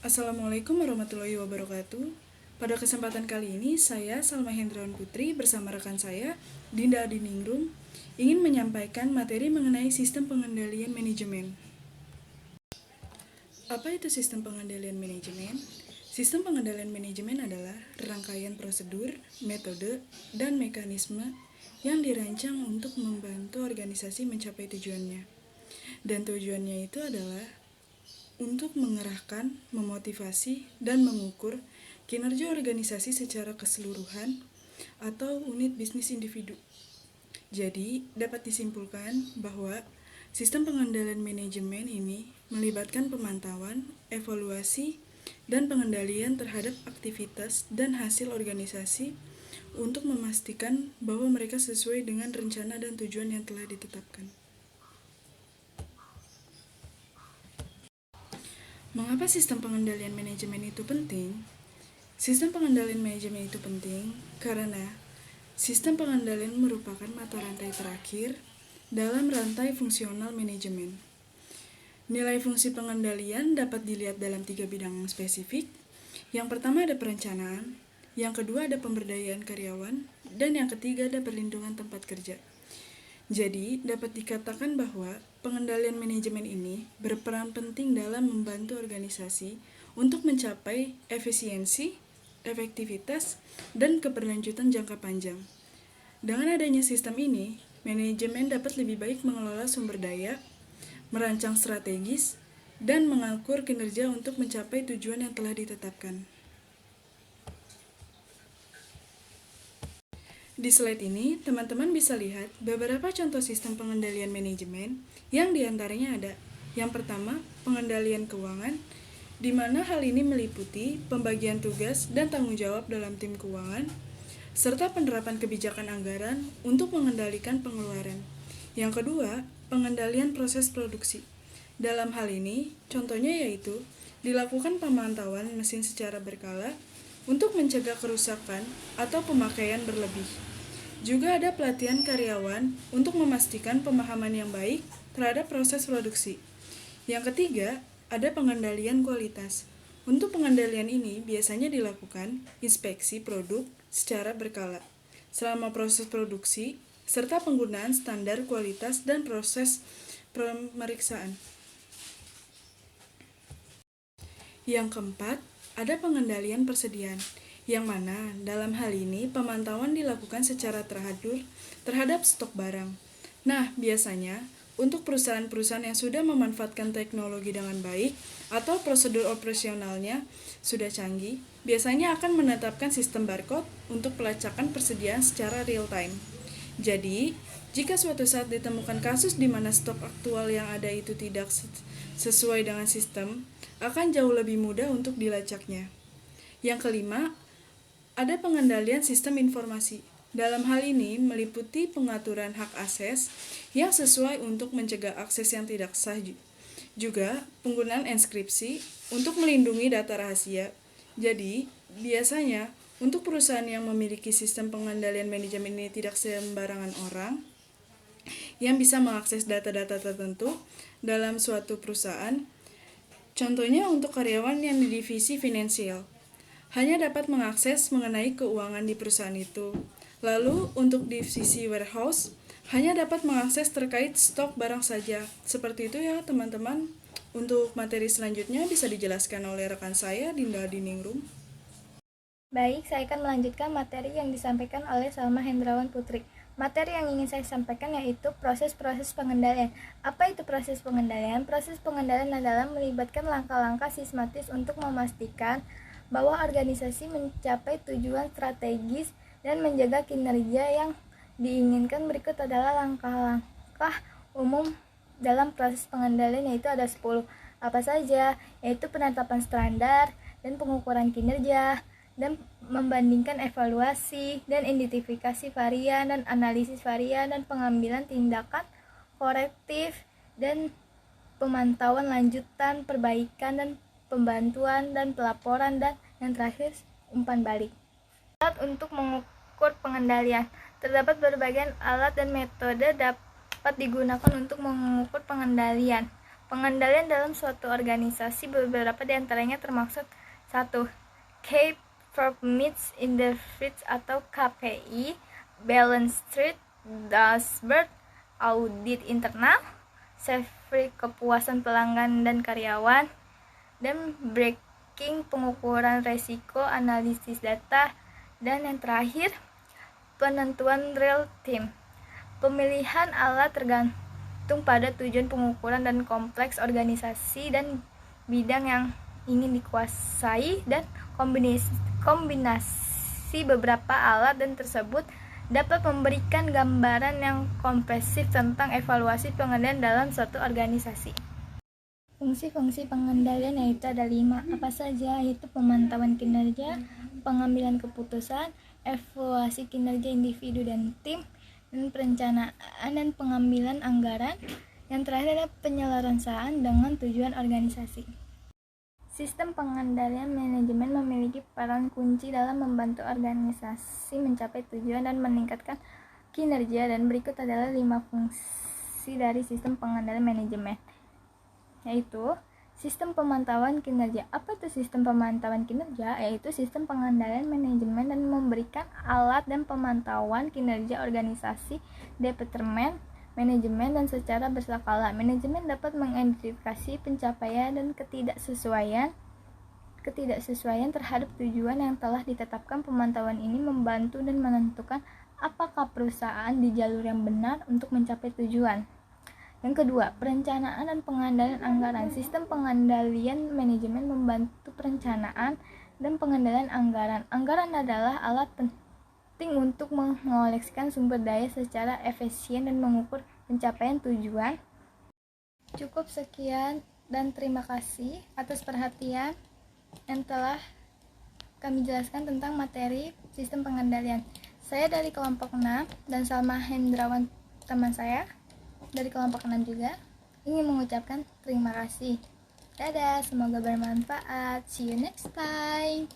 Assalamualaikum warahmatullahi wabarakatuh. Pada kesempatan kali ini, saya Salma Hendrawan Putri bersama rekan saya, Dinda Adiningrum, ingin menyampaikan materi mengenai sistem pengendalian manajemen. Apa itu sistem pengendalian manajemen? Sistem pengendalian manajemen adalah rangkaian prosedur, metode, dan mekanisme yang dirancang untuk membantu organisasi mencapai tujuannya. Dan tujuannya itu adalah untuk mengerahkan, memotivasi, dan mengukur kinerja organisasi secara keseluruhan atau unit bisnis individu. Jadi, dapat disimpulkan bahwa sistem pengendalian manajemen ini melibatkan pemantauan, evaluasi, dan pengendalian terhadap aktivitas dan hasil organisasi untuk memastikan bahwa mereka sesuai dengan rencana dan tujuan yang telah ditetapkan. Mengapa sistem pengendalian manajemen itu penting? Sistem pengendalian manajemen itu penting karena sistem pengendalian merupakan mata rantai terakhir dalam rantai fungsional manajemen. Nilai fungsi pengendalian dapat dilihat dalam 3 bidang spesifik. Yang pertama ada perencanaan, yang kedua ada pemberdayaan karyawan, dan yang ketiga ada perlindungan tempat kerja. Jadi, dapat dikatakan bahwa pengendalian manajemen ini berperan penting dalam membantu organisasi untuk mencapai efisiensi, efektivitas, dan keberlanjutan jangka panjang. Dengan adanya sistem ini, manajemen dapat lebih baik mengelola sumber daya, merancang strategis, dan mengatur kinerja untuk mencapai tujuan yang telah ditetapkan. Di slide ini, teman-teman bisa lihat beberapa contoh sistem pengendalian manajemen yang diantaranya ada. Yang pertama, pengendalian keuangan, di mana hal ini meliputi pembagian tugas dan tanggung jawab dalam tim keuangan, serta penerapan kebijakan anggaran untuk mengendalikan pengeluaran. Yang kedua, pengendalian proses produksi. Dalam hal ini, contohnya yaitu dilakukan pemantauan mesin secara berkala untuk mencegah kerusakan atau pemakaian berlebih. Juga ada pelatihan karyawan untuk memastikan pemahaman yang baik terhadap proses produksi. Yang ketiga, ada pengendalian kualitas. Untuk pengendalian ini biasanya dilakukan inspeksi produk secara berkala selama proses produksi, serta penggunaan standar kualitas dan proses pemeriksaan. Yang keempat, ada pengendalian persediaan, yang mana dalam hal ini pemantauan dilakukan secara teratur terhadap stok barang. Nah, biasanya untuk perusahaan-perusahaan yang sudah memanfaatkan teknologi dengan baik atau prosedur operasionalnya sudah canggih, biasanya akan menetapkan sistem barcode untuk pelacakan persediaan secara real time. Jadi, jika suatu saat ditemukan kasus di mana stok aktual yang ada itu tidak sesuai dengan sistem, akan jauh lebih mudah untuk dilacaknya. Yang kelima, ada pengendalian sistem informasi. Dalam hal ini meliputi pengaturan hak akses yang sesuai untuk mencegah akses yang tidak sah. Juga penggunaan enskripsi untuk melindungi data rahasia. Jadi, biasanya untuk perusahaan yang memiliki sistem pengendalian manajemen ini tidak sembarangan orang yang bisa mengakses data-data tertentu dalam suatu perusahaan. Contohnya untuk karyawan yang di divisi finansial, hanya dapat mengakses mengenai keuangan di perusahaan itu. Lalu untuk divisi warehouse, hanya dapat mengakses terkait stok barang saja. Seperti itu ya teman-teman. Untuk materi selanjutnya bisa dijelaskan oleh rekan saya, Dinda Adiningrum. Baik, saya akan melanjutkan materi yang disampaikan oleh Salma Hendrawan Putri. Materi yang ingin saya sampaikan yaitu proses-proses pengendalian. Apa itu proses pengendalian? Proses pengendalian adalah melibatkan langkah-langkah sistematis untuk memastikan bahwa organisasi mencapai tujuan strategis dan menjaga kinerja yang diinginkan. Berikut adalah langkah-langkah umum dalam proses pengendalian, yaitu ada 10. Apa saja? Yaitu penetapan standar dan pengukuran kinerja, dan membandingkan evaluasi dan identifikasi varian dan analisis varian, dan pengambilan tindakan korektif dan pemantauan lanjutan, perbaikan dan pembantuan dan pelaporan, dan yang terakhir umpan balik. Alat untuk mengukur pengendalian. Terdapat berbagai alat dan metode dapat digunakan untuk mengukur pengendalian. Pengendalian dalam suatu organisasi beberapa di antaranya termaksud 1. Key Performance Indicators atau KPI, Balance Sheet, Dashboard, Audit internal, survei kepuasan pelanggan dan karyawan, dan breaking pengukuran resiko, analisis data, dan yang terakhir penentuan real time. Pemilihan alat tergantung pada tujuan pengukuran dan kompleks organisasi dan bidang yang ingin dikuasai, dan kombinasi beberapa alat dan tersebut dapat memberikan gambaran yang komprehensif tentang evaluasi pengendalian dalam suatu organisasi. Fungsi-fungsi pengendalian yaitu ada 5. Apa saja? Yaitu pemantauan kinerja, pengambilan keputusan, evaluasi kinerja individu dan tim, dan perencanaan dan pengambilan anggaran. Yang terakhir adalah penyelesaian dengan tujuan organisasi. Sistem pengendalian manajemen memiliki peran kunci dalam membantu organisasi mencapai tujuan dan meningkatkan kinerja, dan berikut adalah 5 fungsi dari sistem pengendalian manajemen, yaitu sistem pemantauan kinerja. Apa itu sistem pemantauan kinerja? Yaitu sistem pengendalian manajemen dan memberikan alat dan pemantauan kinerja organisasi, departemen, manajemen, dan secara berskala. Manajemen dapat mengidentifikasi pencapaian dan ketidaksesuaian terhadap tujuan yang telah ditetapkan. Pemantauan ini membantu dan menentukan apakah perusahaan di jalur yang benar untuk mencapai tujuan. Yang kedua, perencanaan dan pengendalian anggaran. Sistem pengendalian manajemen membantu perencanaan dan pengendalian anggaran. Anggaran adalah alat penting untuk mengoleksikan sumber daya secara efisien dan mengukur pencapaian tujuan. Cukup sekian dan terima kasih atas perhatian yang telah kami jelaskan tentang materi sistem pengendalian. Saya dari kelompok 6 dan Salma Hendrawan teman saya dari kelompok 6 juga ingin mengucapkan terima kasih. Dadah, semoga bermanfaat. See you next time.